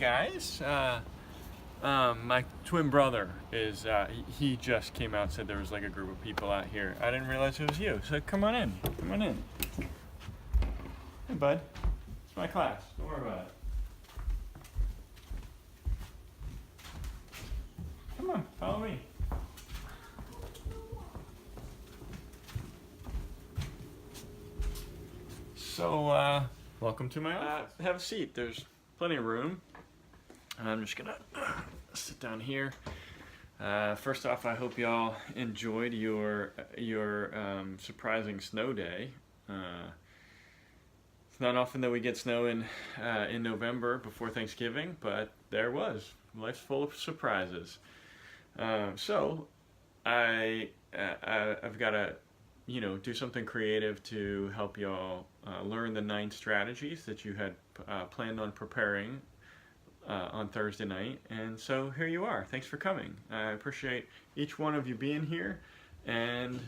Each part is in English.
guys. My twin brother is, he just came out and said there was like a group of people out here. I didn't realize it was you, so come on in. Come on in. Hey, bud. It's my class. Don't worry about it. Come on, follow me. So, welcome to my office. Have a seat. There's plenty of room. I'm just gonna sit down here. First off, I hope y'all enjoyed your surprising snow day. It's not often that we get snow in November before Thanksgiving, but there was. Life's full of surprises. So I've got to, do something creative to help y'all learn the 9 strategies that you had planned on preparing on Thursday night. And so here you are. Thanks for coming. I appreciate each one of you being here. And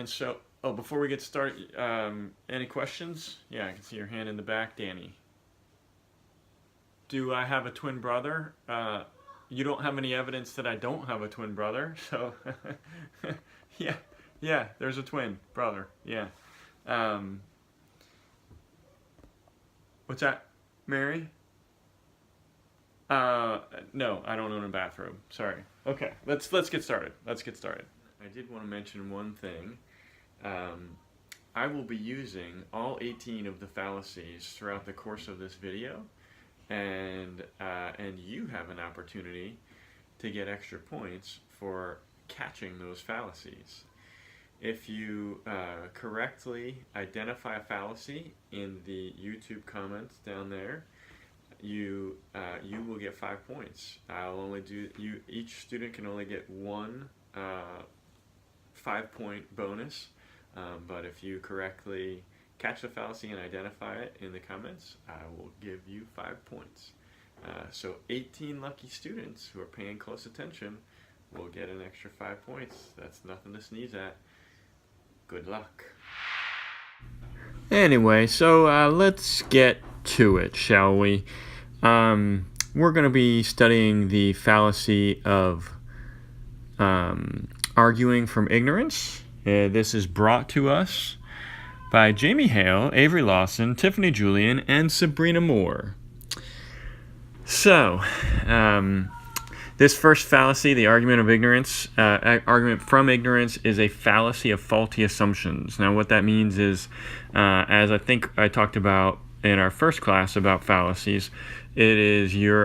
so, before we get started, any questions? Yeah, I can see your hand in the back, Danny. Do I have a twin brother? You don't have any evidence that I don't have a twin brother, so yeah, there's a twin brother. Yeah. What's that, Mary? No, I don't own a bathrobe. Sorry. Okay, let's get started. I did want to mention one thing. I will be using all 18 of the fallacies throughout the course of this video, and you have an opportunity to get extra points for catching those fallacies. If you correctly identify a fallacy in the YouTube comments down there, you will get 5 points. Each student can only get one 5-point bonus, but if you correctly catch the fallacy and identify it in the comments, I will give you 5 points. So 18 lucky students who are paying close attention will get an extra 5 points. That's nothing to sneeze at. Good luck. Anyway, so let's get to it, shall we? We're going to be studying the fallacy of arguing from ignorance. This is brought to us by Jamie Hale, Avery Lawson, Tiffany Julian, and Sabrina Moore. So, this first fallacy, the argument of ignorance, argument from ignorance, is a fallacy of faulty assumptions. Now, what that means is, as I think I talked about in our first class about fallacies, it is your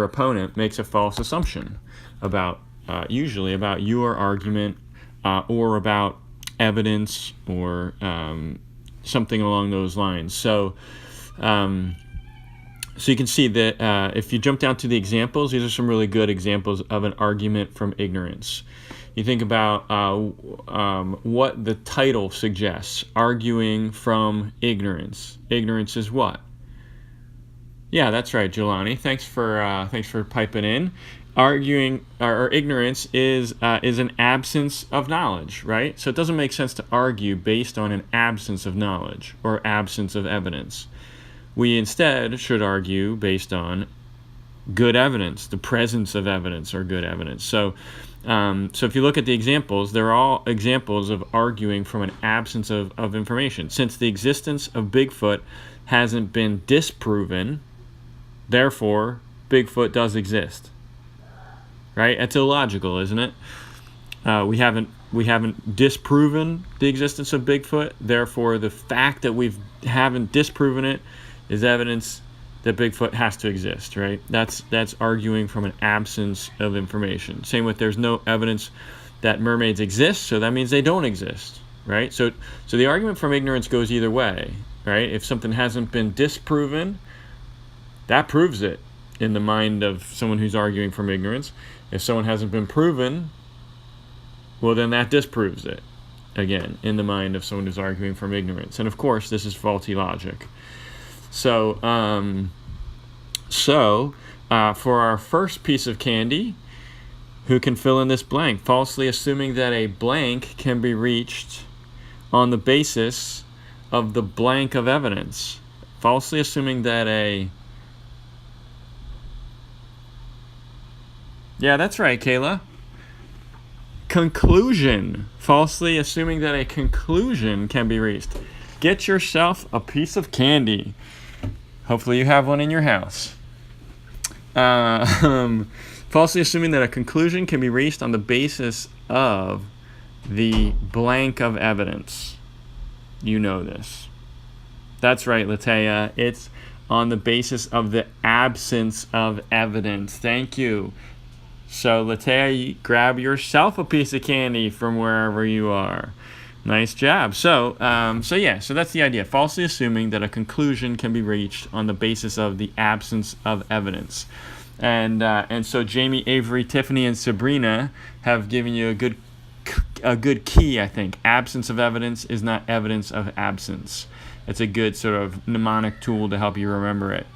opponent makes a false assumption about, usually about your argument, or about evidence, or something along those lines. So you can see that if you jump down to the examples, these are some really good examples of an argument from ignorance. You think about what the title suggests: arguing from ignorance. Ignorance is what? Yeah, that's right, Jelani. Thanks for piping in. Arguing or ignorance is an absence of knowledge, right? So it doesn't make sense to argue based on an absence of knowledge or absence of evidence. We instead should argue based on good evidence, the presence of evidence or good evidence. So if you look at the examples, they're all examples of arguing from an absence of information. Since the existence of Bigfoot hasn't been disproven, therefore Bigfoot does exist. Right? It's illogical, isn't it? We haven't disproven the existence of Bigfoot. Therefore, the fact that we haven't disproven it is evidence that Bigfoot has to exist. Right? That's arguing from an absence of information. Same with there's no evidence that mermaids exist, so that means they don't exist. Right? So the argument from ignorance goes either way. Right? If something hasn't been disproven, that proves it in the mind of someone who's arguing from ignorance. If someone hasn't been proven, well, then that disproves it, again, in the mind of someone who's arguing from ignorance. And of course, this is faulty logic. So for our first piece of candy, who can fill in this blank? Falsely assuming that a blank can be reached on the basis of the blank of evidence. Falsely assuming that a... Yeah, that's right, Kayla. Conclusion. Falsely assuming that a conclusion can be reached. Get yourself a piece of candy. Hopefully you have one in your house. Falsely assuming that a conclusion can be reached on the basis of the blank of evidence. You know this. That's right, Latea. It's on the basis of the absence of evidence. Thank you. So, Latea, grab yourself a piece of candy from wherever you are. Nice job. So that's the idea. Falsely assuming that a conclusion can be reached on the basis of the absence of evidence. And so Jamie, Avery, Tiffany, and Sabrina have given you a good key, I think. Absence of evidence is not evidence of absence. It's a good sort of mnemonic tool to help you remember it.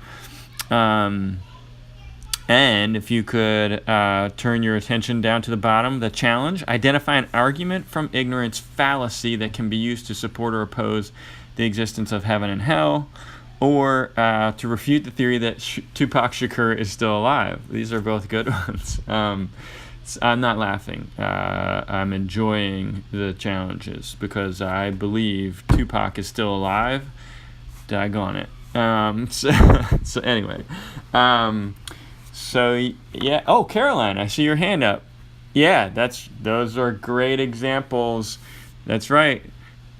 And if you could turn your attention down to the bottom, the challenge, identify an argument from ignorance fallacy that can be used to support or oppose the existence of heaven and hell, or to refute the theory that Tupac Shakur is still alive. These are both good ones. I'm not laughing. I'm enjoying the challenges because I believe Tupac is still alive. Daggone it. So anyway. So yeah. Oh, Caroline, I see your hand up. Yeah, those are great examples. That's right.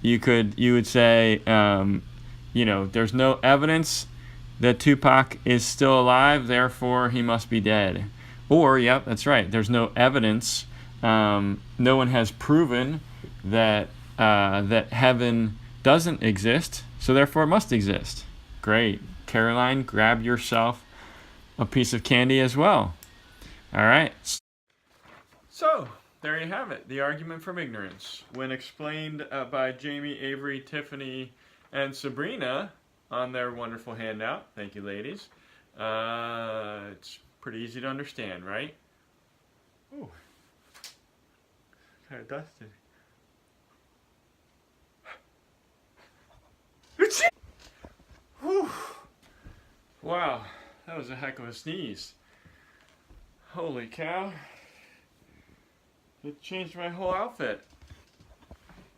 You would say, there's no evidence that Tupac is still alive, therefore he must be dead. Or, yep, that's right. There's no evidence. No one has proven that heaven doesn't exist, so therefore it must exist. Great. Caroline, grab yourself a piece of candy as well. All right. So, there you have it. The argument from ignorance. When explained by Jamie, Avery, Tiffany, and Sabrina on their wonderful handout. Thank you, ladies. It's pretty easy to understand, right? Ooh. Kind of dusty. Whew. Wow, that was a heck of a sneeze. Holy cow. It changed my whole outfit.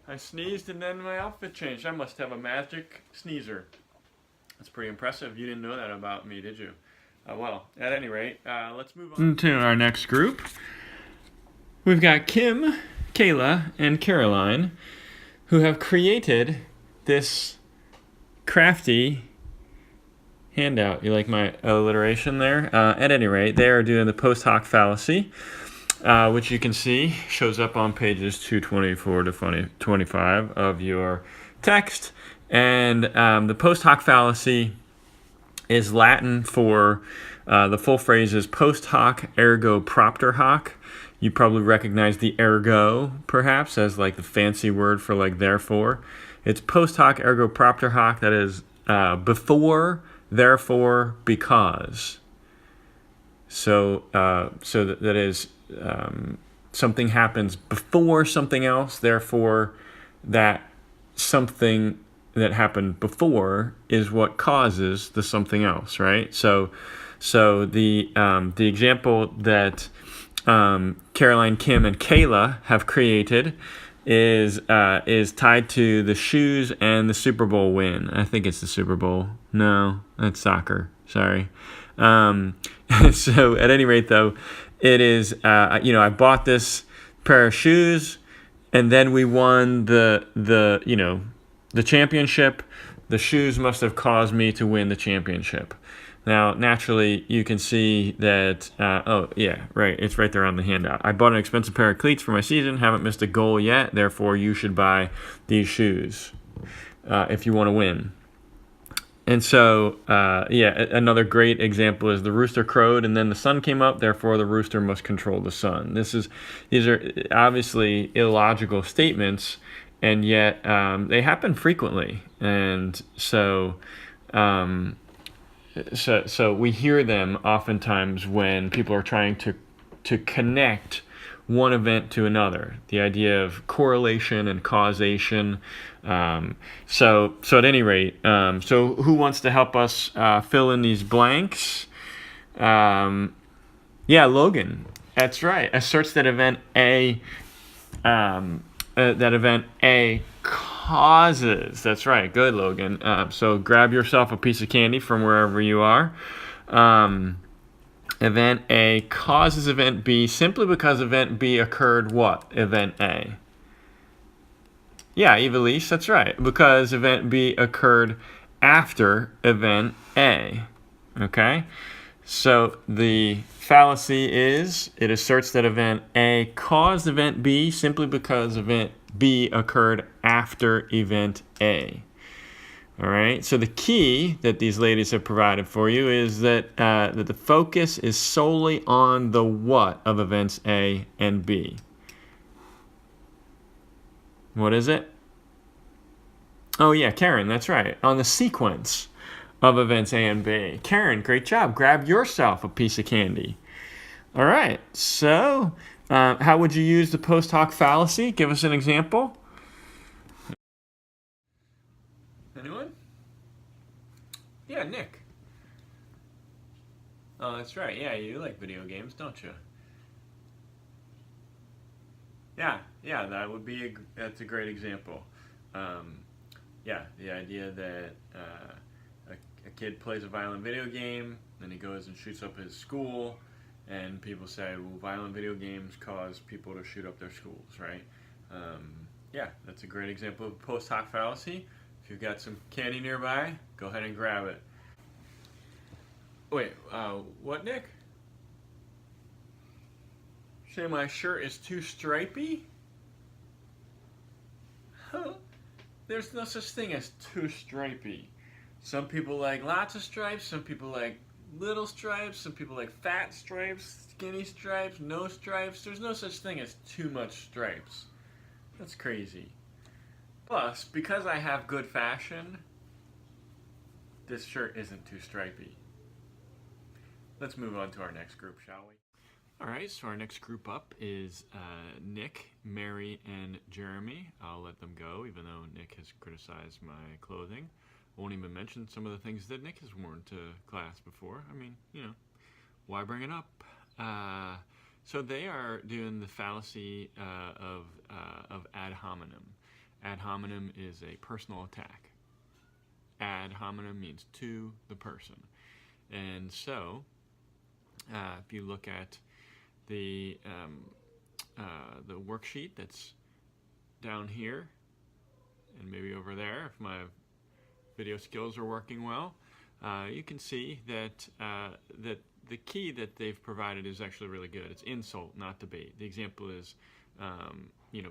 I sneezed and then my outfit changed. I must have a magic sneezer. That's pretty impressive. You didn't know that about me, did you? Well, at any rate, let's move on to our next group. We've got Kim, Kayla, and Caroline, who have created this crafty handout. You like my alliteration there? At any rate, they are doing the post hoc fallacy, which you can see shows up on pages 224 to 25 of your text. And the post hoc fallacy is Latin for the full phrase is post hoc ergo propter hoc. You probably recognize the ergo, perhaps, as like the fancy word for like therefore. It's post hoc ergo propter hoc, that is before, therefore, because. So that is something happens before something else, therefore that something that happened before is what causes the something else, right? So the example that Caroline, Kim, and Kayla have created is tied to the shoes and the Super Bowl win. I think it's the Super Bowl. No, that's soccer. Sorry. So at any rate, though, it is. I bought this pair of shoes, and then we won the championship. The shoes must have caused me to win the championship. Now, naturally, you can see that, it's right there on the handout. I bought an expensive pair of cleats for my season, haven't missed a goal yet, therefore you should buy these shoes if you want to win. And so, another great example is the rooster crowed and then the sun came up, therefore the rooster must control the sun. These are obviously illogical statements, and yet they happen frequently. And so we hear them oftentimes when people are trying to connect one event to another. The idea of correlation and causation. So at any rate, so who wants to help us fill in these blanks? Yeah, Logan. That's right. Asserts that event A causes. That's right. Good, Logan. So grab yourself a piece of candy from wherever you are. Event A causes event B simply because event B occurred what? Event A. Yeah, Evilise, that's right. Because event B occurred after event A. Okay? So the fallacy is it asserts that event A caused event B simply because event B occurred after event A. All right. So the key that these ladies have provided for you is that that the focus is solely on the what of events A and B. What is it? Oh yeah, Karen. That's right. On the sequence of events A and B. Karen, great job. Grab yourself a piece of candy. All right. So, how would you use the post hoc fallacy? Give us an example. Anyone? Yeah, Nick. Oh, that's right. Yeah, you like video games, don't you? Yeah, that would be that's a great example. Um, yeah, the idea that a kid plays a violent video game, then he goes and shoots up his school, and people say, well, violent video games cause people to shoot up their schools, right? Yeah, that's a great example of post hoc fallacy. If you've got some candy nearby, go ahead and grab it. Wait, what, Nick? Say my shirt is too stripy? Huh? There's no such thing as too stripy. Some people like lots of stripes, some people like little stripes, some people like fat stripes, skinny stripes, no stripes. There's no such thing as too much stripes. That's crazy. Plus, because I have good fashion, this shirt isn't too stripy. Let's move on to our next group, shall we? All right, so our next group up is Nick, Mary, and Jeremy. I'll let them go, even though Nick has criticized my clothing. I won't even mention some of the things that Nick has worn to class before. I mean, why bring it up? So they are doing the fallacy of ad hominem. Ad hominem is a personal attack. Ad hominem means to the person. And so, if you look at the worksheet that's down here, and maybe over there, if my video skills are working well, you can see that that the key that they've provided is actually really good. It's insult, not debate. The example is,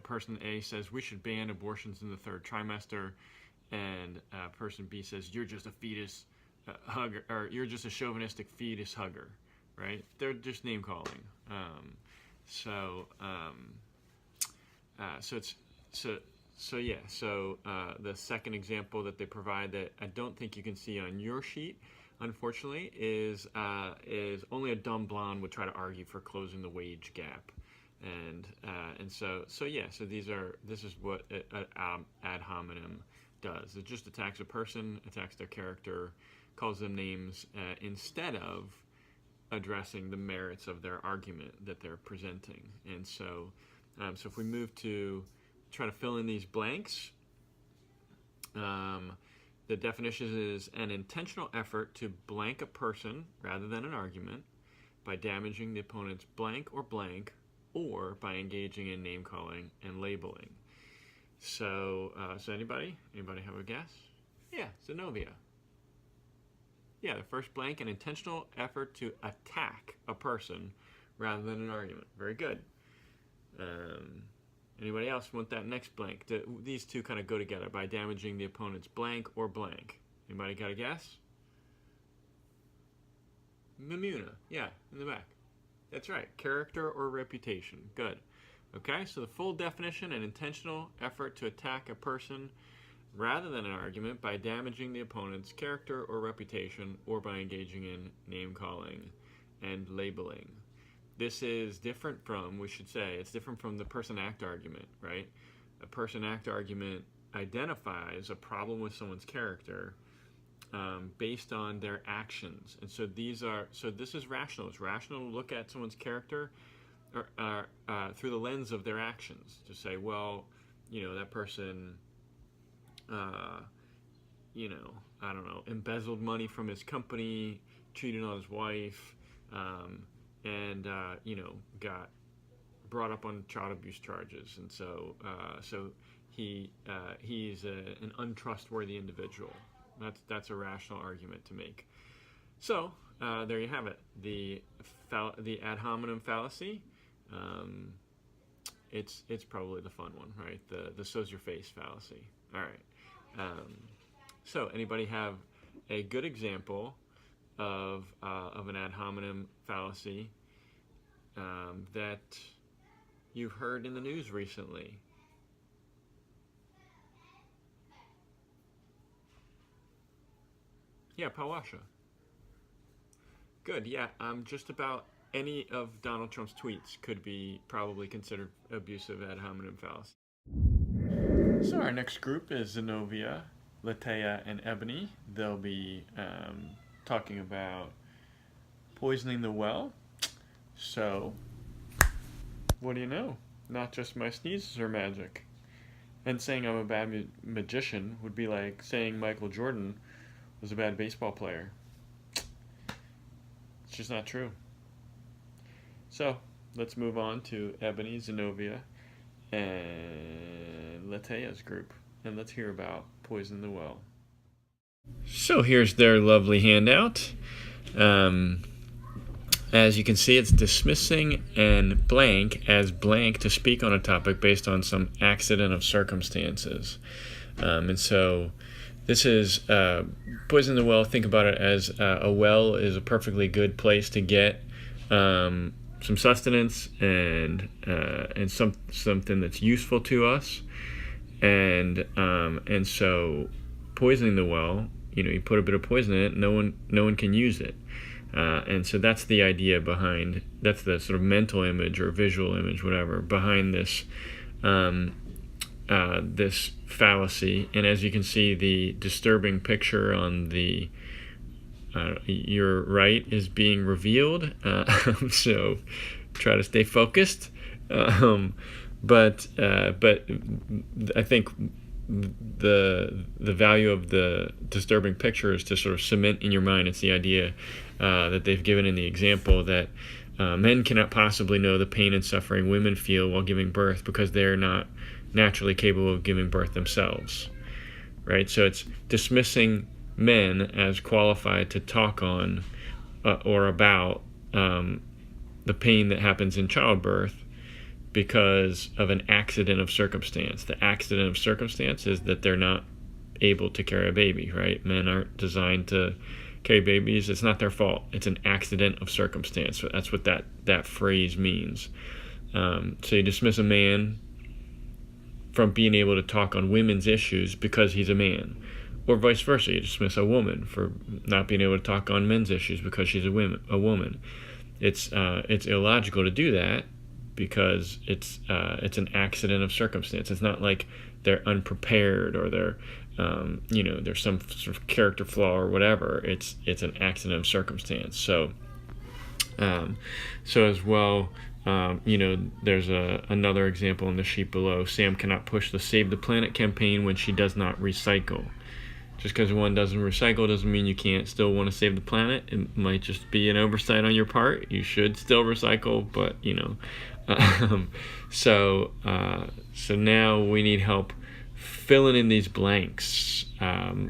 person A says we should ban abortions in the third trimester, and person B says you're just a fetus hugger, or you're just a chauvinistic fetus hugger, right? They're just name calling. The second example that they provide that I don't think you can see on your sheet, unfortunately, is only a dumb blonde would try to argue for closing the wage gap, so this is what ad hominem does. It just attacks a person, attacks their character, calls them names instead of addressing the merits of their argument that they're presenting. And so if we move to try to fill in these blanks, the definition is an intentional effort to blank a person rather than an argument by damaging the opponent's blank or by engaging in name calling and labeling. So anybody have a guess? Yeah, Zenobia. Yeah, the first blank, an intentional effort to attack a person rather than an argument. Very good. Anybody else want that next blank? These two kind of go together by damaging the opponent's blank or blank. Anybody got a guess? Mimuna. Yeah, in the back. That's right. Character or reputation. Good. Okay, so the full definition, an intentional effort to attack a person rather than an argument by damaging the opponent's character or reputation or by engaging in name calling and labeling. This is different from, we should say, it's different from the person-act argument, right? A person-act argument identifies a problem with someone's character based on their actions. And so this is rational. It's rational to look at someone's character through the lens of their actions. To say, well, that person, I don't know, embezzled money from his company, cheated on his wife, and got brought up on child abuse charges, and so he's an untrustworthy individual. That's a rational argument to make. So there you have it, the ad hominem fallacy. It's probably the fun one, right? The so's your face fallacy. All right. So anybody have a good example of an ad hominem fallacy that you've heard in the news recently? Yeah, Pawasha. Good. Yeah, just about any of Donald Trump's tweets could be probably considered abusive ad hominem fallacy. So our next group is Zenobia, Latea, and Ebony. They'll be talking about poisoning the well. So, what do you know? Not just my sneezes are magic. And saying I'm a bad magician would be like saying Michael Jordan was a bad baseball player. It's just not true. So, let's move on to Ebony, Zenobia, and Latea's group. And let's hear about Poison the Well. So here's their lovely handout. As you can see, it's dismissing and blank as blank to speak on a topic based on some accident of circumstances. And so this is poison the well. Think about it as a well is a perfectly good place to get some sustenance and something that's useful to us. And so poisoning the well, you put a bit of poison in it, no one can use it. And so that's the idea behind, that's the sort of mental image or visual image, whatever, behind this this fallacy. And as you can see, the disturbing picture on the your right is being revealed. So try to stay focused. But I think the value of the disturbing picture is to sort of cement in your mind. It's the idea that they've given in the example that men cannot possibly know the pain and suffering women feel while giving birth because they're not naturally capable of giving birth themselves, right? So it's dismissing men as qualified to talk on or about the pain that happens in childbirth because of an accident of circumstance. The accident of circumstance is that they're not able to carry a baby, right? Men aren't designed to carry babies. It's not their fault. It's an accident of circumstance. So that's what that phrase means. So you dismiss a man from being able to talk on women's issues because he's a man. Or vice versa, you dismiss a woman for not being able to talk on men's issues because she's a woman. It's illogical to do that because it's an accident of circumstance. It's not like they're unprepared or they're there's some sort of character flaw or whatever. It's an accident of circumstance. So as well, there's another example in the sheet below. Sam cannot push the Save the Planet campaign when she does not recycle. Just because one doesn't recycle doesn't mean you can't still want to save the planet. It might just be an oversight on your part. You should still recycle, but so now we need help filling in these blanks.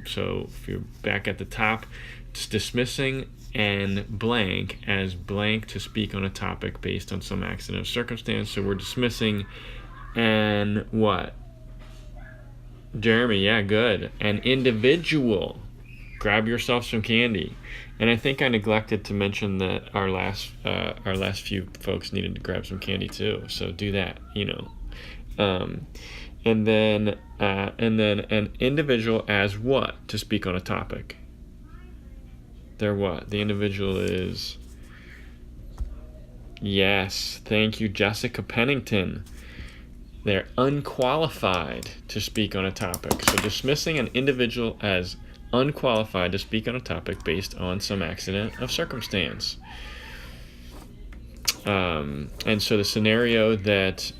So if you're back at the top, it's dismissing and blank as blank to speak on a topic based on some accident or circumstance. So we're dismissing and what? Jeremy, yeah, good. An individual. Grab yourself some candy. And I think I neglected to mention that our last few folks needed to grab some candy too. So do that, And then an individual as what to speak on a topic? They're what? The individual is Yes, thank you, Jessica Pennington. They're unqualified to speak on a topic. So dismissing an individual as unqualified to speak on a topic based on some accident of circumstance. And so the scenario that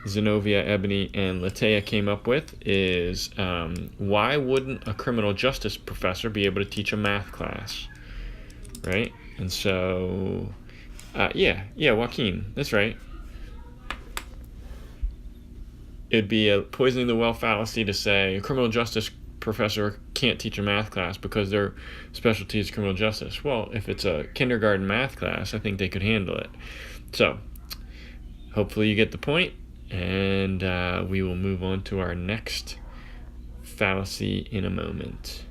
Zenobia, Ebony, and Latea came up with is why wouldn't a criminal justice professor be able to teach a math class, right? And so, yeah, Joaquin, that's right. It'd be a poisoning the well fallacy to say a criminal justice professor can't teach a math class because their specialty is criminal justice. Well, if it's a kindergarten math class, I think they could handle it. So, hopefully you get the point, and we will move on to our next fallacy in a moment.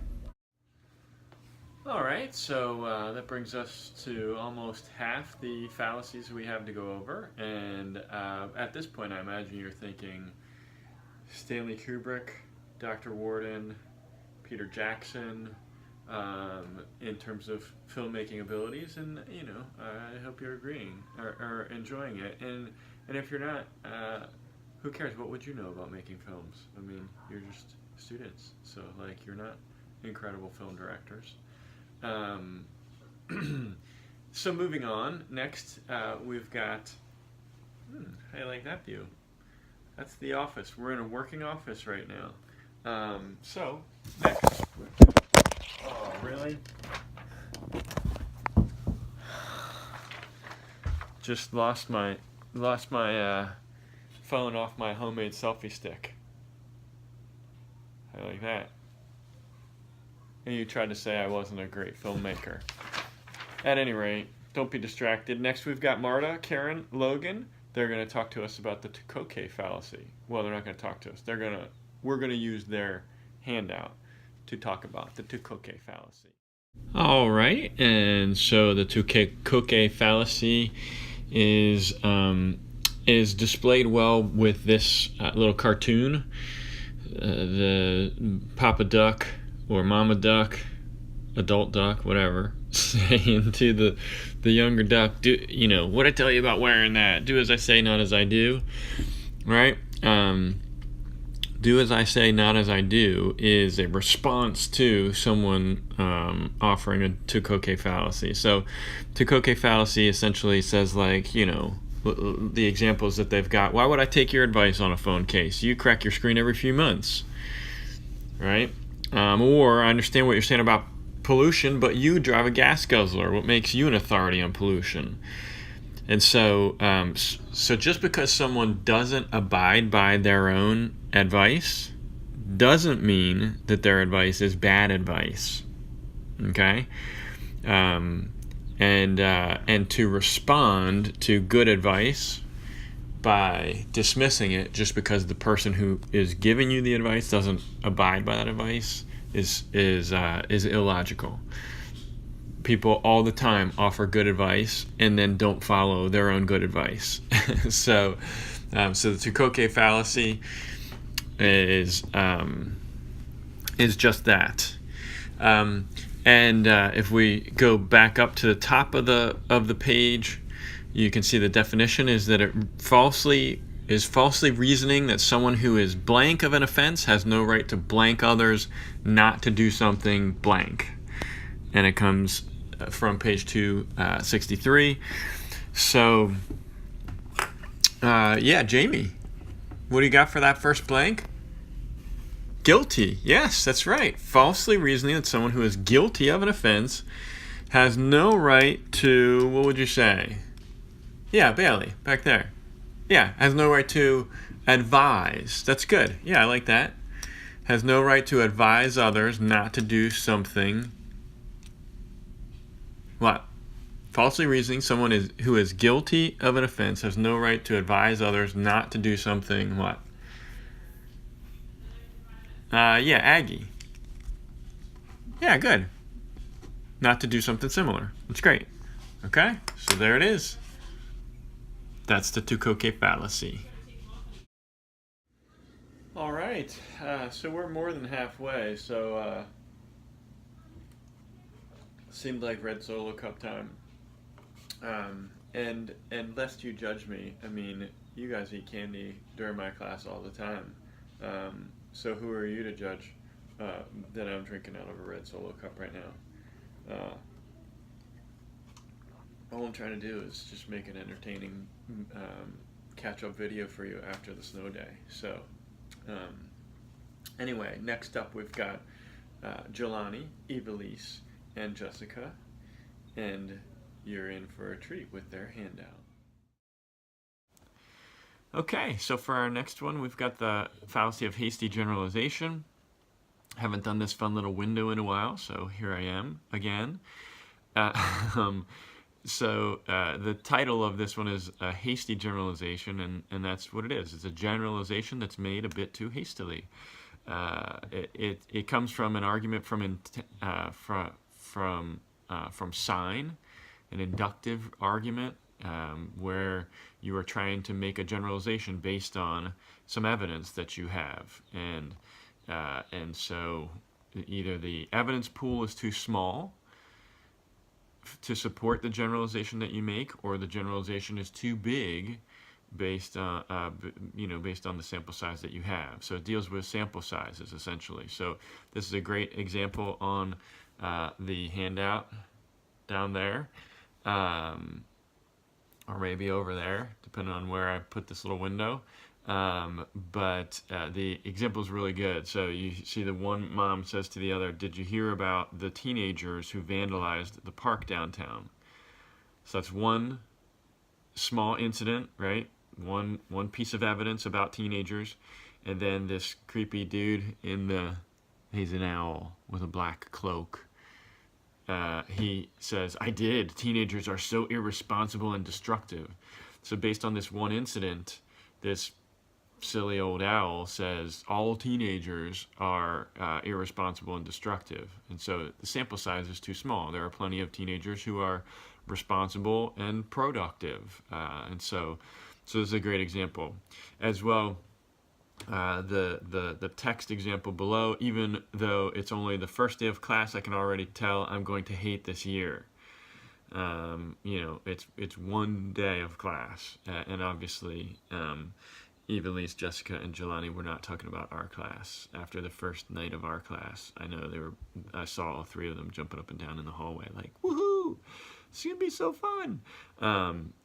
All right, so that brings us to almost half the fallacies we have to go over, and at this point I imagine you're thinking Stanley Kubrick, Dr. Warden, Peter Jackson, in terms of filmmaking abilities, and I hope you're agreeing or enjoying it. And if you're not, who cares? What would you know about making films? I mean, you're just students, so you're not incredible film directors. So moving on, next we've got. I like that view. That's the office. We're in a working office right now. So, next. Oh, really? Just lost my phone off my homemade selfie stick. I like that. And you tried to say I wasn't a great filmmaker. At any rate, don't be distracted. Next we've got Marta, Karen, Logan. They're going to talk to us about the Tukokay fallacy. Well, they're not going to talk to us. We're going to use their handout to talk about the Tukokay fallacy. All right, and so the Tukokay fallacy is displayed well with this little cartoon. The Papa Duck or Mama Duck, adult duck, whatever, saying to the younger duck, what I tell you about wearing that? Do as I say, not as I do. Right? Do as I say, not as I do is a response to someone offering a Tukokay fallacy. So Tukokay fallacy essentially says the examples that they've got. Why would I take your advice on a phone case? You crack your screen every few months. Right? Or I understand what you're saying about pollution, but you drive a gas guzzler. What makes you an authority on pollution? And so just because someone doesn't abide by their own advice doesn't mean that their advice is bad advice. Okay? And to respond to good advice by dismissing it just because the person who is giving you the advice doesn't abide by that advice is illogical. People all the time offer good advice and then don't follow their own good advice. So the Tukokay fallacy is just that. And if we go back up to the top of the page, you can see the definition is that it falsely reasoning that someone who is blank of an offense has no right to blank others not to do something blank. And it comes from page 263. So, Jamie, what do you got for that first blank? Guilty. Yes, that's right. Falsely reasoning that someone who is guilty of an offense has no right to, what would you say? Yeah, Bailey, back there. Yeah, has no right to advise. That's good. Yeah, I like that. Has no right to advise others not to do something. What? Falsely reasoning someone who is guilty of an offense has no right to advise others not to do something. What? Aggie. Yeah, good. Not to do something similar. That's great. Okay, so there it is. That's the Tukokay fallacy. All right, so we're more than halfway. So seemed like Red Solo Cup time. And lest you judge me, I mean, you guys eat candy during my class all the time. So who are you to judge that I'm drinking out of a red Solo cup right now? All I'm trying to do is just make an entertaining catch-up video for you after the snow day. So anyway, next up we've got Jelani, Ivelisse, and Jessica, and you're in for a treat with their handout. Okay, so for our next one, we've got the fallacy of hasty generalization. Haven't done this fun little window in a while, so here I am again. So the title of this one is a hasty generalization, and that's what it is. It's a generalization that's made a bit too hastily. It comes from an argument from sign, an inductive argument, where you are trying to make a generalization based on some evidence that you have, and so either the evidence pool is too small to support the generalization that you make, or the generalization is too big based on based on the sample size that you have. So it deals with sample sizes essentially. So this is a great example on the handout down there, or maybe over there, depending on where I put this little window. But the example is really good. So you see the one mom says to the other, "Did you hear about the teenagers who vandalized the park downtown?" So that's one small incident, right? One piece of evidence about teenagers, and then this creepy dude he's an owl with a black cloak. He says, "I did. Teenagers are so irresponsible and destructive." So based on this one incident, this silly old owl says all teenagers are irresponsible and destructive. And so the sample size is too small. There are plenty of teenagers who are responsible and productive. And so this is a great example. As well, the text example below, even though it's only the first day of class, I can already tell I'm going to hate this year. It's one day of class, and obviously Ivelisse, Jessica, and Jelani were not talking about our class. After the first night of our class, I saw all three of them jumping up and down in the hallway like, "Woohoo! It's gonna be so fun."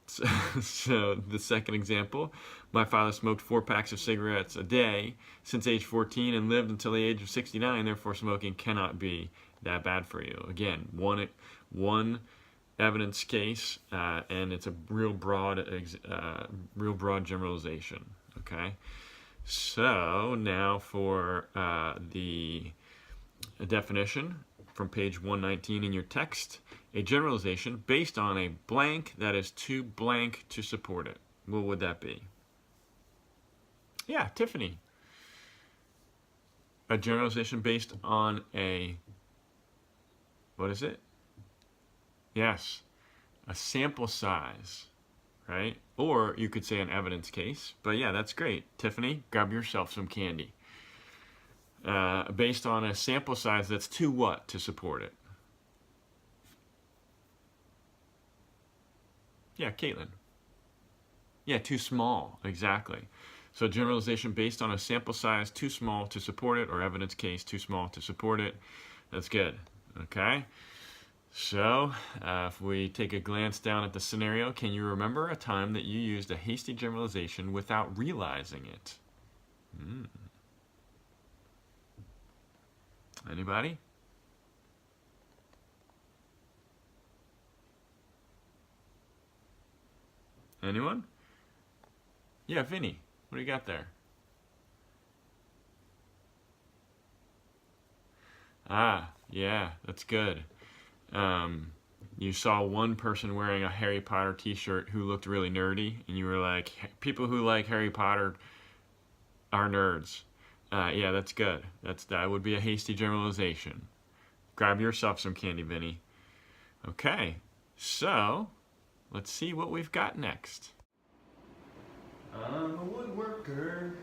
So the second example, my father smoked 4 packs of cigarettes a day since age 14 and lived until the age of 69. Therefore, smoking cannot be that bad for you. Again, one evidence case, and it's a real broad generalization. Okay, so now for the definition from page 119 in your text: a generalization based on a blank that is too blank to support it. What would that be? Yeah, Tiffany. A generalization based on what is it? Yes, a sample size, right? Or you could say an evidence case. But yeah, that's great. Tiffany, grab yourself some candy. Based on a sample size that's too what to support it? Yeah, Caitlin. Yeah, too small, exactly. So generalization based on a sample size too small to support it, or evidence case too small to support it. That's good, okay? So if we take a glance down at the scenario, can you remember a time that you used a hasty generalization without realizing it? Anybody? Anyone? Yeah, Vinny, what do you got there? Ah, yeah, that's good. You saw one person wearing a Harry Potter t-shirt who looked really nerdy, and you were like, people who like Harry Potter are nerds. Yeah, that's good. That would be a hasty generalization. Grab yourself some candy, Vinny. Okay, so let's see what we've got next. I'm a woodworker.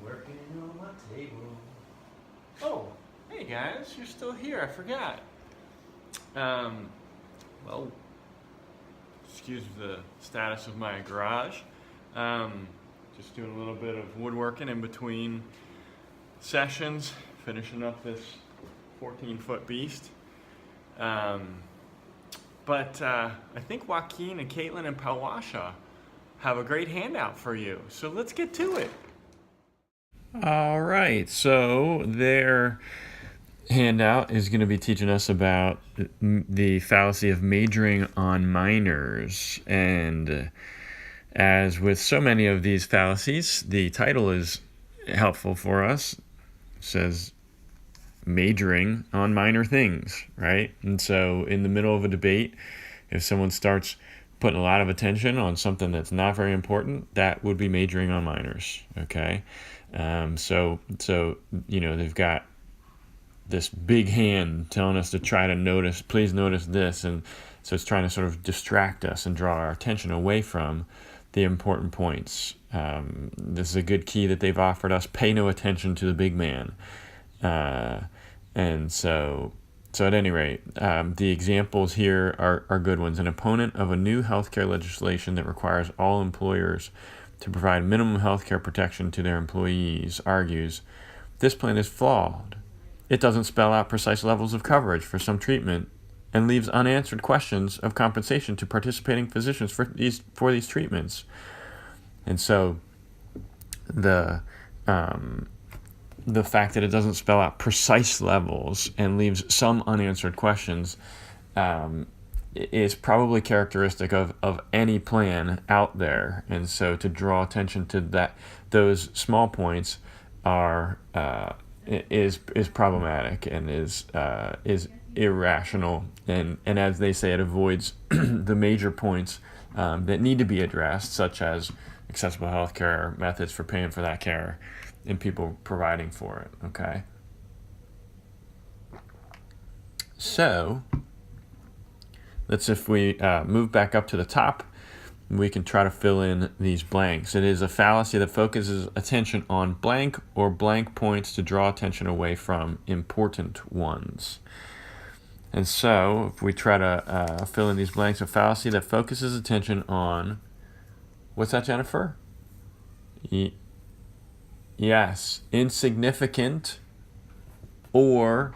Working on my table. Oh, hey guys, you're still here. I forgot. Well, excuse the status of my garage. Just doing a little bit of woodworking in between sessions, finishing up this 14-foot beast. But I think Joaquin and Caitlin and Palwasha have a great handout for you. So let's get to it. All right, so their handout is going to be teaching us about the fallacy of majoring on minors. And as with so many of these fallacies, the title is helpful for us. It says majoring on minor things, right? And so in the middle of a debate, if someone starts putting a lot of attention on something that's not very important, that would be majoring on minors, okay? So they've got this big hand telling us to try to please notice this, and so it's trying to sort of distract us and draw our attention away from the important points. This is a good key that they've offered us: pay no attention to the big man. And so at any rate, the examples here are good ones. An opponent of a new healthcare legislation that requires all employers to provide minimum healthcare protection to their employees argues, this plan is flawed. It doesn't spell out precise levels of coverage for some treatment and leaves unanswered questions of compensation to participating physicians for these treatments. And so the fact that it doesn't spell out precise levels and leaves some unanswered questions is probably characteristic of any plan out there. And so to draw attention to those small points is problematic and is irrational. And as they say, it avoids the major points that need to be addressed, such as accessible health care, methods for paying for that care, and people providing for it, okay? So, if we move back up to the top, we can try to fill in these blanks. It is a fallacy that focuses attention on blank or blank points to draw attention away from important ones. And so, if we try to fill in these blanks, a fallacy that focuses attention on, what's that, Jennifer? Yes, insignificant or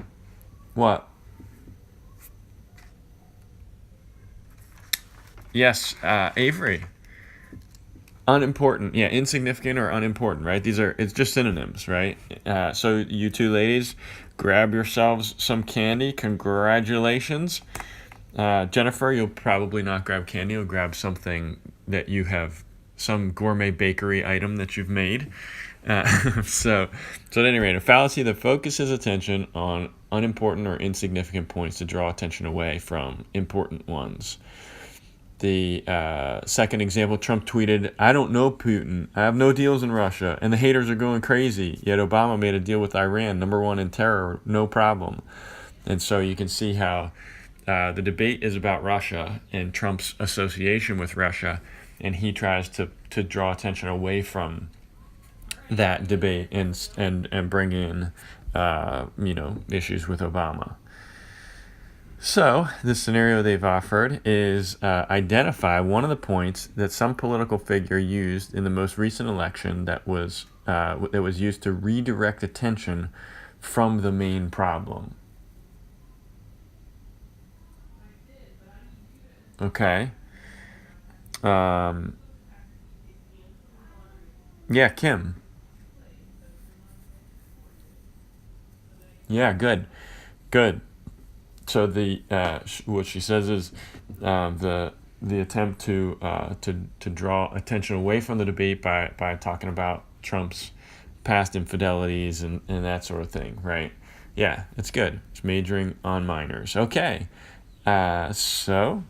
what? Yes, Avery. Unimportant. Yeah, insignificant or unimportant, right? It's just synonyms, right? So you two ladies, grab yourselves some candy. Congratulations. Jennifer, you'll probably not grab candy. You'll grab something that you have, some gourmet bakery item that you've made. So at any rate, a fallacy that focuses attention on unimportant or insignificant points to draw attention away from important ones. The second example, Trump tweeted, "I don't know Putin. I have no deals in Russia, and the haters are going crazy. Yet Obama made a deal with Iran, #1 in terror, no problem." And so you can see how the debate is about Russia and Trump's association with Russia, and he tries to draw attention away from that debate and bring in issues with Obama. So the scenario they've offered is identify one of the points that some political figure used in the most recent election that was used to redirect attention from the main problem. Okay. Yeah, Kim. Yeah, good. So what she says is the attempt to draw attention away from the debate by talking about Trump's past infidelities and that sort of thing, right? Yeah, it's good. It's majoring on minors. Okay, so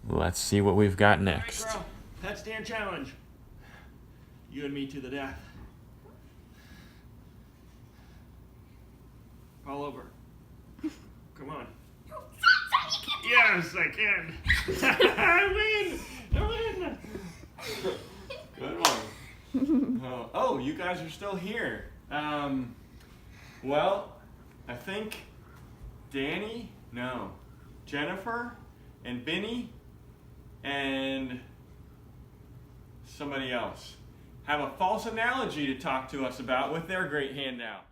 let's see what we've got next. All right, girl. Headstand challenge. You and me to the death. All over. Come on. Yes, I can. I win. Good one. Oh, you guys are still here. Well, I think Jennifer and Vinny and somebody else have a false analogy to talk to us about with their great handout.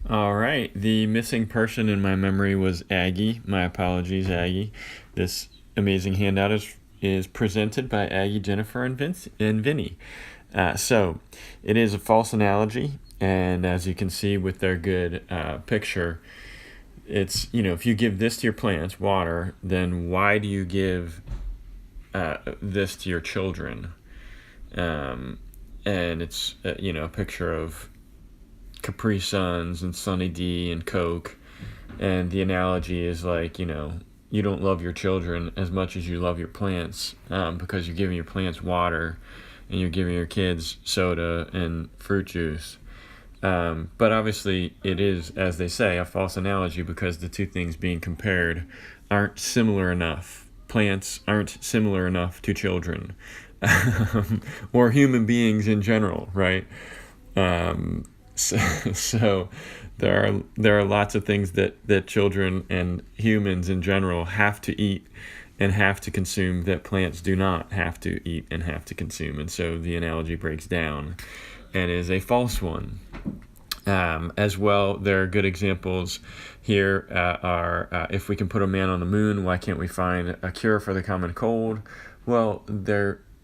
All right. The missing person in my memory was Aggie. My apologies, Aggie. This amazing handout is presented by Aggie, Jennifer, and Vinny. So it is a false analogy, and as you can see with their good picture, it's, if you give this to your plants, water, then why do you give this to your children? And it's, a picture of Capri Suns and Sunny D and Coke. And the analogy is like, you don't love your children as much as you love your plants, because you're giving your plants water and you're giving your kids soda and fruit juice. But obviously it is, as they say, a false analogy because the two things being compared aren't similar enough. Plants aren't similar enough to children or human beings in general, right? So there are lots of things that children and humans in general have to eat and have to consume that plants do not have to eat and have to consume. And so the analogy breaks down and is a false one. As well, there are good examples here are if we can put a man on the moon, why can't we find a cure for the common cold? Well,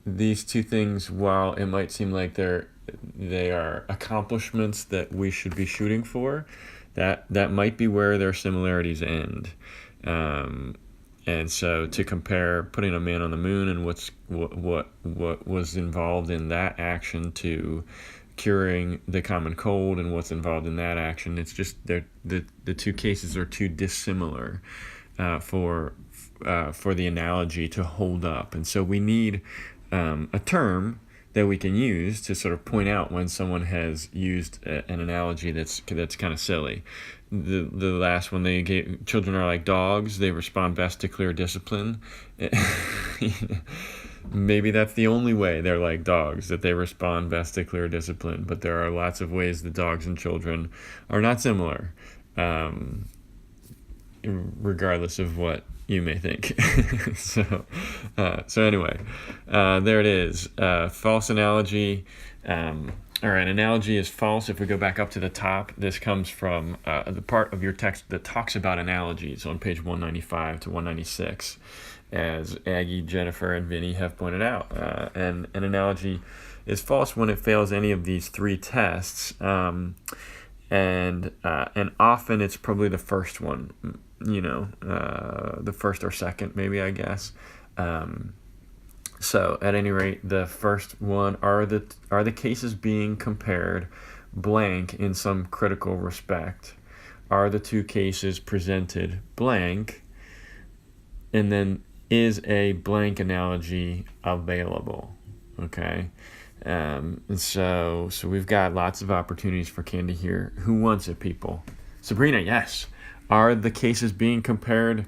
these two things, while it might seem like they are accomplishments that we should be shooting for, that might be where their similarities end. And so to compare putting a man on the moon and what was involved in that action to curing the common cold and what's involved in that action, it's just the two cases are too dissimilar for the analogy to hold up. And so we need a term that we can use to sort of point out when someone has used an analogy that's kind of silly. The last one they gave, children are like dogs, they respond best to clear discipline. Maybe that's the only way they're like dogs, that they respond best to clear discipline, but there are lots of ways that dogs and children are not similar, regardless of what you may think. So anyway, there it is. False analogy. All right, analogy is false. If we go back up to the top, this comes from the part of your text that talks about analogies on page 195 to 196, as Aggie, Jennifer, and Vinny have pointed out. And an analogy is false when it fails any of these three tests. And often it's probably the first one, the first or second, maybe, I guess. So at any rate, the first one, are the cases being compared blank in some critical respect? Are the two cases presented blank? And then is a blank analogy available? Okay. And so we've got lots of opportunities for candy here. Who wants it, people? Sabrina, yes. Are the cases being compared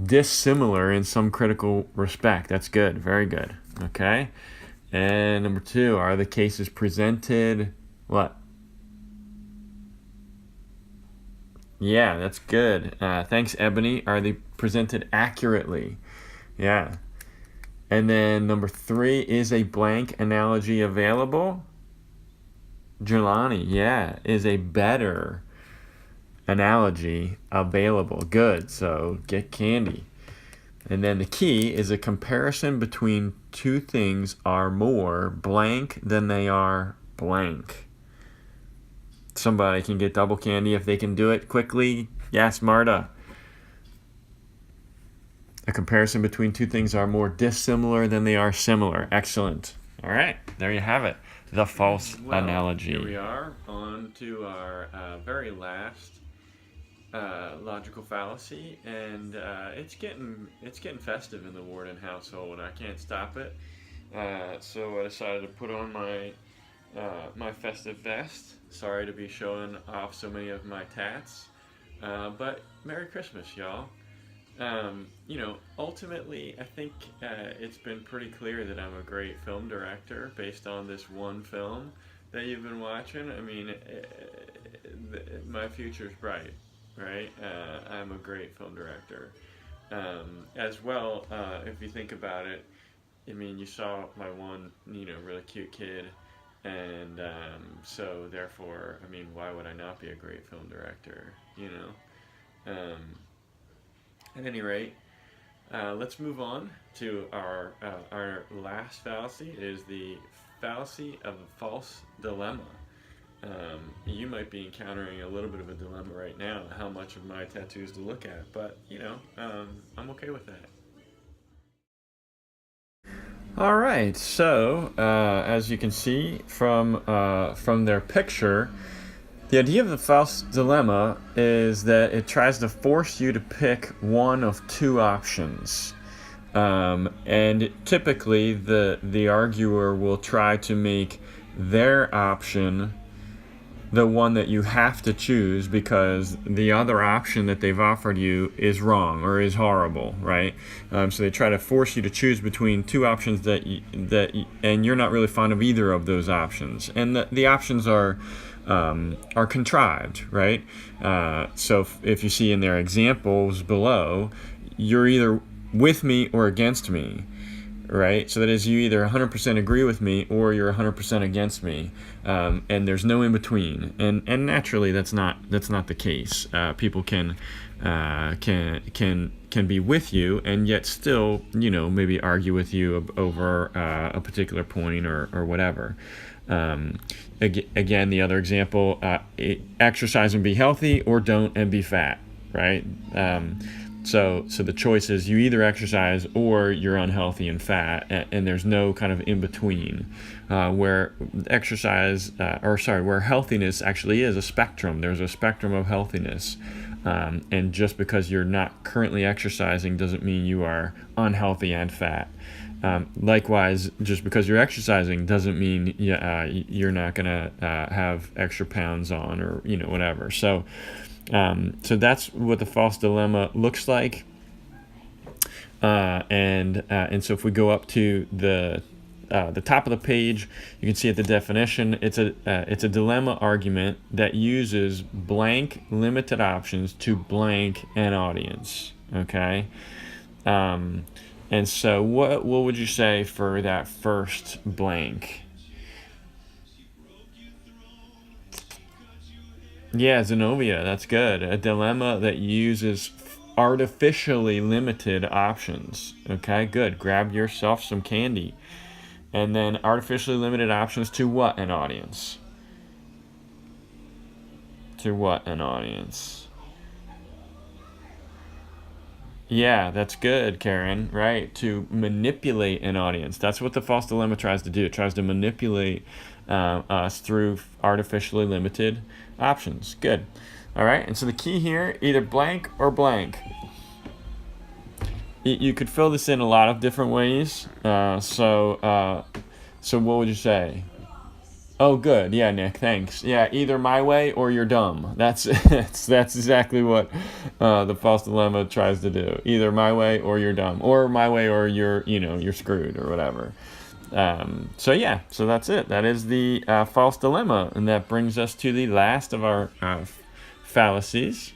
dissimilar in some critical respect? That's good. Very good. Okay. And number 2, are the cases presented what? Yeah, that's good. Thanks, Ebony. Are they presented accurately? Yeah. And then number 3, is a blank analogy available? Jelani, yeah. Is a better analogy available? Good. So get candy. And then the key is a comparison between two things are more blank than they are blank. Somebody can get double candy if they can do it quickly. Yes, Marta. A comparison between two things are more dissimilar than they are similar. Excellent. All right, there you have it. The false analogy. Here we are on to our very last logical fallacy, and it's getting festive in the Warden household. I can't stop it. So I decided to put on my festive vest. Sorry to be showing off so many of my tats, but Merry Christmas, y'all. Ultimately, I think it's been pretty clear that I'm a great film director based on this one film that you've been watching. I mean, my future's bright, right? I'm a great film director. As well, if you think about it, I mean, you saw my one, really cute kid, and so therefore, I mean, why would I not be a great film director? At any rate, let's move on to our last fallacy. It is the fallacy of a false dilemma. You might be encountering a little bit of a dilemma right now, how much of my tattoos to look at, but I'm okay with that. All right, so as you can see from their picture, the idea of the false dilemma is that it tries to force you to pick one of two options. And typically, the arguer will try to make their option the one that you have to choose because the other option that they've offered you is wrong or is horrible, right? So they try to force you to choose between two options and you're not really fond of either of those options. And the options are contrived, right? So if you see in their examples below, you're either with me or against me, right? So that is, you either 100% agree with me or you're 100% against me, and there's no in between. And naturally, that's not the case. People can be with you and yet still, maybe argue with you over a particular point or whatever. Again, the other example: exercise and be healthy, or don't and be fat, right? So the choice is you either exercise or you're unhealthy and fat, and there's no kind of in between. Where where healthiness actually is a spectrum. There's a spectrum of healthiness, and just because you're not currently exercising doesn't mean you are unhealthy and fat. Likewise, just because you're exercising doesn't mean you're not gonna have extra pounds on or whatever. So that's what the false dilemma looks like. And so if we go up to the top of the page, you can see at the definition, it's a dilemma argument that uses blank limited options to blank an audience. Okay. And so what would you say for that first blank? Yeah, Zenobia, that's good. A dilemma that uses artificially limited options. Okay, good. Grab yourself some candy. And then artificially limited options to what an audience? To what an audience? Yeah, that's good, Karen, right? To manipulate an audience. That's what the false dilemma tries to do. It tries to manipulate us through artificially limited options. Good. All right, and so the key here, either blank or blank. You could fill this in a lot of different ways. So what would you say? Oh, good. Yeah, Nick. Thanks. Yeah, either my way or you're dumb. That's exactly what the false dilemma tries to do. Either my way or you're dumb, or my way or you're screwed or whatever. So that's it. That is the false dilemma, and that brings us to the last of our fallacies.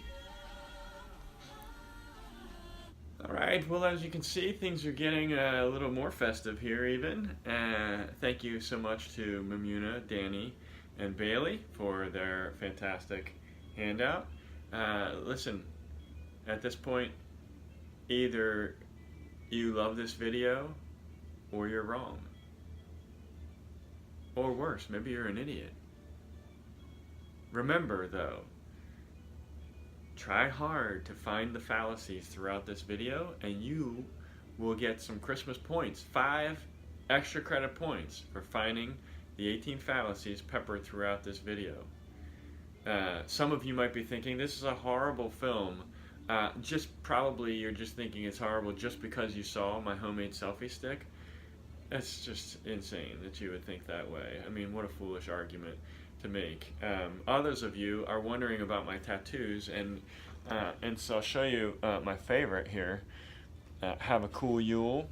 All right, well, as you can see, things are getting a little more festive here even. Thank you so much to Mamuna, Danny, and Bailey for their fantastic handout. Listen, at this point, either you love this video or you're wrong. Or worse, maybe you're an idiot. Remember, though, try hard to find the fallacies throughout this video, and you will get some Christmas points. 5 extra credit points for finding the 18 fallacies peppered throughout this video. Some of you might be thinking, this is a horrible film. You're just thinking it's horrible just because you saw my homemade selfie stick. That's just insane that you would think that way. I mean, what a foolish argument to make. Others of you are wondering about my tattoos, and so I'll show you my favorite here. Have a cool Yule.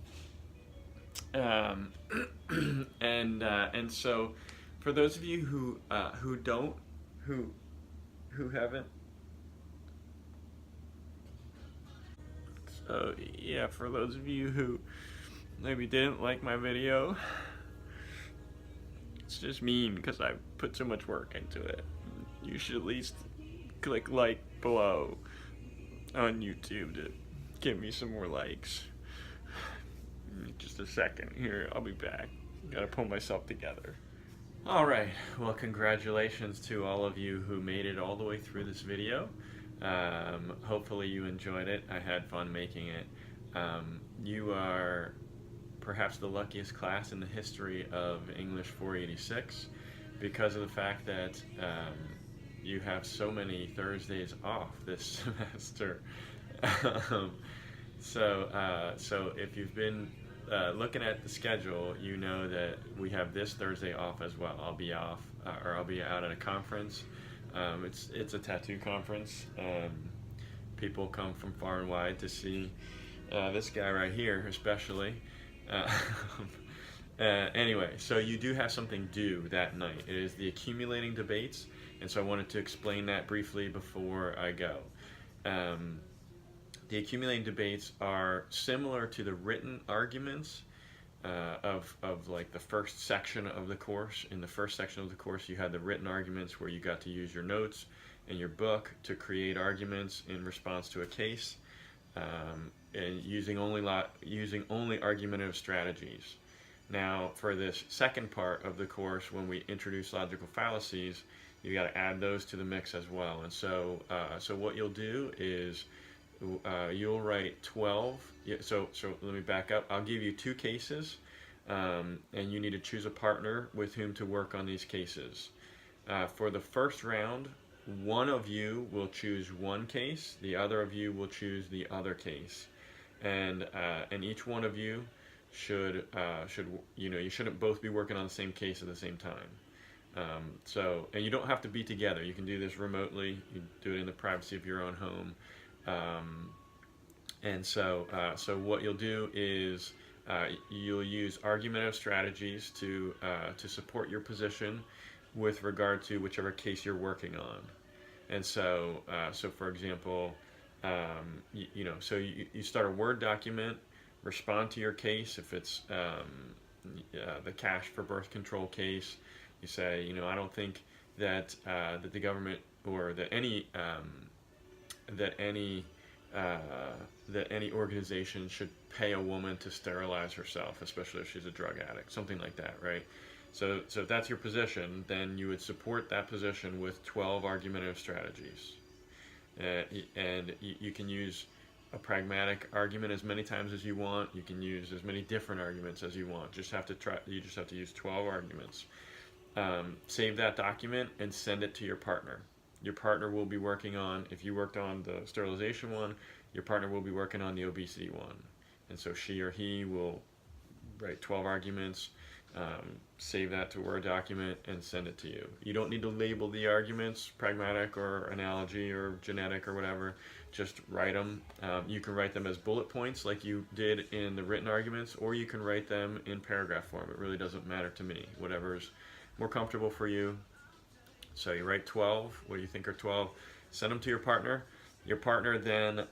And so, for those of you who haven't, So yeah, for those of you who maybe didn't like my video, it's just mean because I put so much work into it. You should at least click like below on YouTube to give me some more likes. Just a second here, I'll be back. Gotta pull myself together. Alright, well, congratulations to all of you who made it all the way through this video. Hopefully you enjoyed it. I had fun making it. You are perhaps the luckiest class in the history of English 486 because of the fact that you have so many Thursdays off this semester. So if you've been looking at the schedule, you know that we have this Thursday off as well. I'll be off, or I'll be out at a conference. It's a tattoo conference. People come from far and wide to see this guy right here, especially. Anyway, so you do have something due that night. It is the accumulating debates, and so I wanted to explain that briefly before I go. The accumulating debates are similar to the written arguments of like the first section of the course. In the first section of the course, you had the written arguments where you got to use your notes and your book to create arguments in response to a case, and using only argumentative strategies. Now, for this second part of the course, when we introduce logical fallacies, you got to add those to the mix as well. And so, so what you'll do is you'll write 12. So let me back up. I'll give you 2 cases, and you need to choose a partner with whom to work on these cases. For the first round, one of you will choose one case, the other of you will choose the other case, and each one of you should you shouldn't both be working on the same case at the same time. And you don't have to be together. You can do this remotely. You do it in the privacy of your own home. So what you'll do is you'll use argumentative strategies to support your position with regard to whichever case you're working on. And so for example, you start a Word document, respond to your case. If it's the cash for birth control case, you say, I don't think that that the government or that any organization should pay a woman to sterilize herself, especially if she's a drug addict, something like that, right? So if that's your position, then you would support that position with 12 argumentative strategies. And you can use a pragmatic argument as many times as you want. You can use as many different arguments as you want. You just have to use 12 arguments. Save that document and send it to your partner. Your partner will be working on, if you worked on the sterilization one, your partner will be working on the obesity one. And so she or he will write 12 arguments, save that to a Word document, and send it to you. You don't need to label the arguments, pragmatic or analogy or genetic or whatever. Just write them. You can write them as bullet points like you did in the written arguments, or you can write them in paragraph form. It really doesn't matter to me. Whatever's more comfortable for you. So you write 12, what do you think are 12? Send them to your partner. Your partner then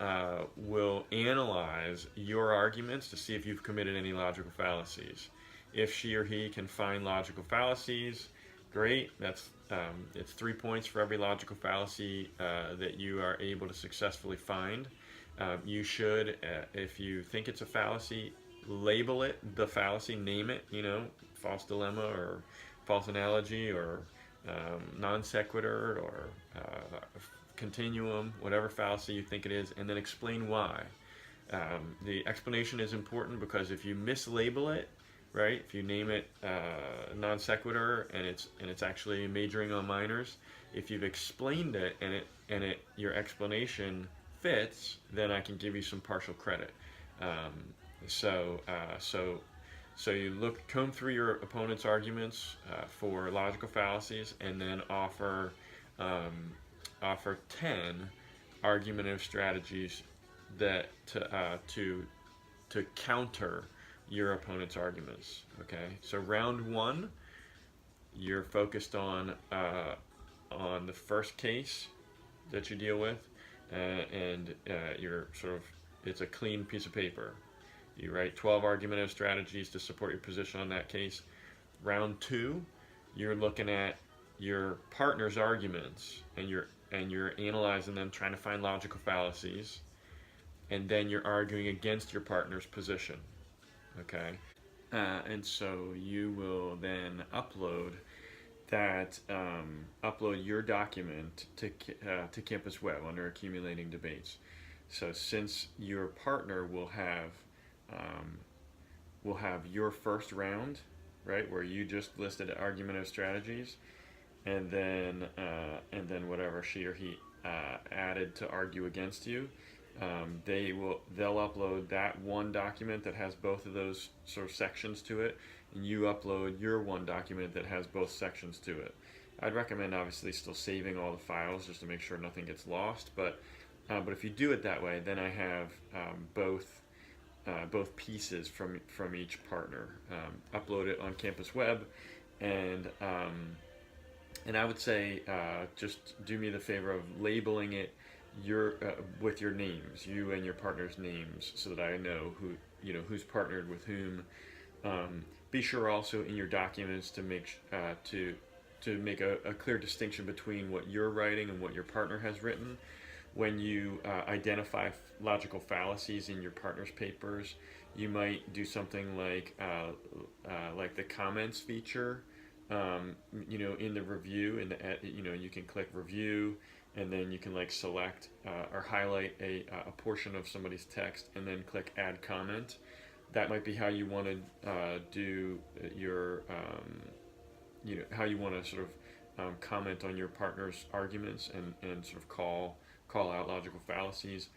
will analyze your arguments to see if you've committed any logical fallacies. If she or he can find logical fallacies, great. That's it's 3 points for every logical fallacy that you are able to successfully find. You should, if you think it's a fallacy, label it, the fallacy, name it, false dilemma or false analogy or non sequitur or continuum, whatever fallacy you think it is, and then explain why. The explanation is important because if you mislabel it, right? If you name it non sequitur and it's actually majoring on minors, if you've explained it and your explanation fits, then I can give you some partial credit. So you comb through your opponent's arguments for logical fallacies, and then offer 10 argumentative strategies that to counter your opponent's arguments. Okay, so round 1, you're focused on the first case that you deal with, and you're sort of it's a clean piece of paper. You write 12 argumentative strategies to support your position on that case. Round 2, you're looking at your partner's arguments, and you're analyzing them, trying to find logical fallacies, and then you're arguing against your partner's position. Okay, and so you will then upload your document to Campus Web under Accumulating Debates. So since your partner will have your first round, right, where you just listed argumentative strategies, and then whatever she or he added to argue against you, they'll upload that one document that has both of those sort of sections to it, and you upload your one document that has both sections to it. I'd recommend obviously still saving all the files just to make sure nothing gets lost, but if you do it that way, then I have both pieces from each partner. Upload it on Campus Web, and I would say just do me the favor of labeling it with your names, you and your partner's names, so that I know who's partnered with whom. Be sure also in your documents to make a clear distinction between what you're writing and what your partner has written. When you identify logical fallacies in your partner's papers, you might do something like the comments feature. In the review, you can click review, and then you can select or highlight a portion of somebody's text, and then click add comment. That might be how you want to do your, how you want to sort of comment on your partner's arguments and sort of call out logical fallacies.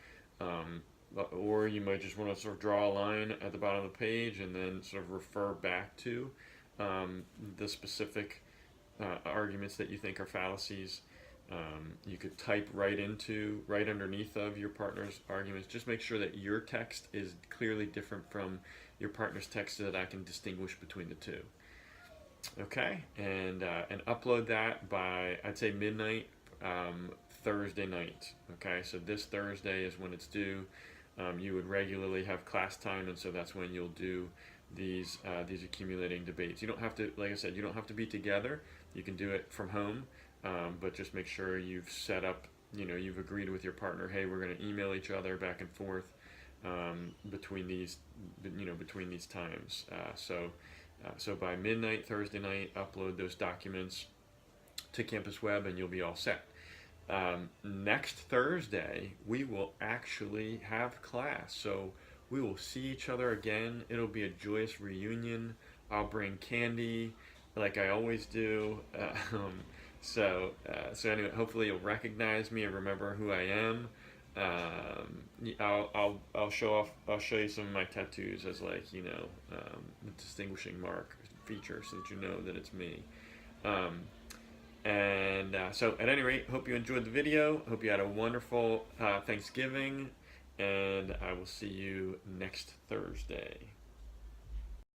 Or you might just want to sort of draw a line at the bottom of the page and then sort of refer back to the specific arguments that you think are fallacies. You could type right underneath of your partner's arguments. Just make sure that your text is clearly different from your partner's text so that I can distinguish between the two. Okay, and upload that by, I'd say, midnight Thursday night. Okay, so this Thursday is when it's due. You would regularly have class time, and so that's when you'll do these accumulating debates. You don't have to, like I said, you don't have to be together. You can do it from home, but just make sure you've set up, you've agreed with your partner, hey, we're going to email each other back and forth between these times. So by midnight Thursday night, upload those documents to Campus Web, and you'll be all set. Next Thursday, we will actually have class, so we will see each other again. It'll be a joyous reunion. I'll bring candy like I always do. So anyway, hopefully you'll recognize me and remember who I am. I'll show you some of my tattoos as the distinguishing mark feature, so that you know that it's me. So at any rate, hope you enjoyed the video. Hope you had a wonderful Thanksgiving, and I will see you next Thursday.